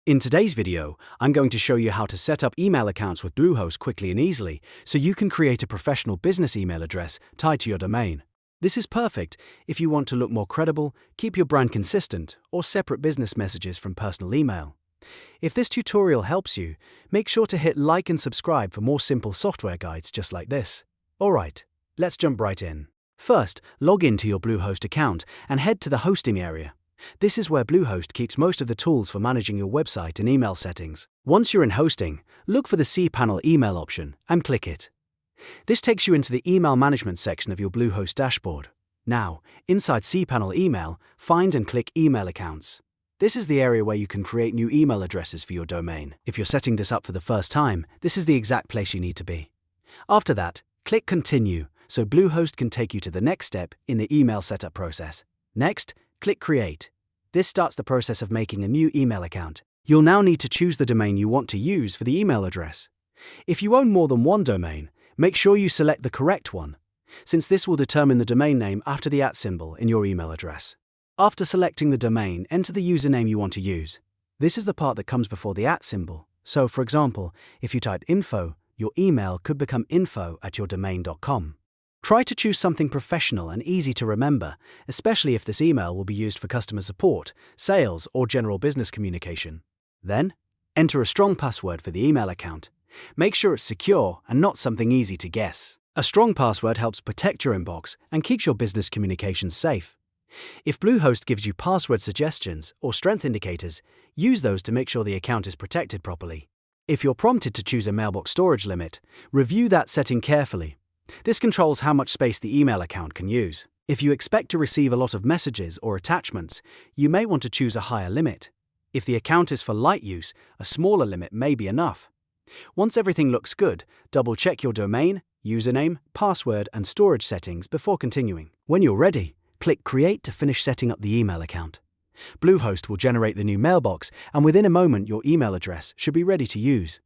In today's video, I'm going to show you how to set up email accounts with Bluehost quickly and easily so you can create a professional business email address tied to your domain. This is perfect if you want to look more credible, keep your brand consistent, or separate business messages from personal email. If this tutorial helps you, make sure to hit like and subscribe for more simple software guides just like this. Alright, let's jump right in. First, log into your Bluehost account and head to the hosting area. This is where Bluehost keeps most of the tools for managing your website and email settings. Once you're in hosting, look for the CPanel email option and click it. This takes you into the email management section of your Bluehost dashboard. Now, inside CPanel email, find and click email accounts. This is the area where you can create new email addresses for your domain. If you're setting this up for the first time, this is the exact place you need to be. After that, click continue so Bluehost can take you to the next step in the email setup process. Next, click Create. This starts the process of making a new email account. You'll now need to choose the domain you want to use for the email address. If you own more than one domain, make sure you select the correct one, since this will determine the domain name after the @ symbol in your email address. After selecting the domain, enter the username you want to use. This is the part that comes before the @ symbol. So, for example, if you type info, your email could become info@yourdomain.com. Try to choose something professional and easy to remember, especially if this email will be used for customer support, sales, or general business communication. Then, enter a strong password for the email account. Make sure it's secure and not something easy to guess. A strong password helps protect your inbox and keeps your business communications safe. If Bluehost gives you password suggestions or strength indicators, use those to make sure the account is protected properly. If you're prompted to choose a mailbox storage limit, review that setting carefully. This controls how much space the email account can use. If you expect to receive a lot of messages or attachments, you may want to choose a higher limit. If the account is for light use, a smaller limit may be enough. Once everything looks good, double-check your domain, username, password, and storage settings before continuing. When you're ready, click Create to finish setting up the email account. Bluehost will generate the new mailbox, and within a moment your email address should be ready to use.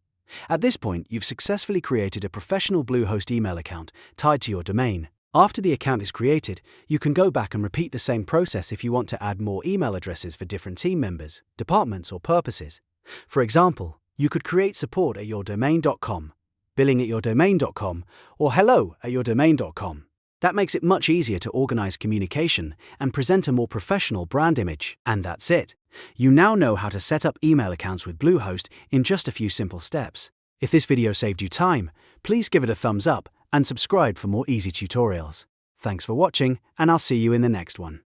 At this point, you've successfully created a professional Bluehost email account tied to your domain. After the account is created, you can go back and repeat the same process if you want to add more email addresses for different team members, departments, or purposes. For example, you could create support@yourdomain.com, billing@yourdomain.com, or hello@yourdomain.com. That makes it much easier to organize communication and present a more professional brand image. And that's it. You now know how to set up email accounts with Bluehost in just a few simple steps. If this video saved you time, please give it a thumbs up and subscribe for more easy tutorials. Thanks for watching, and I'll see you in the next one.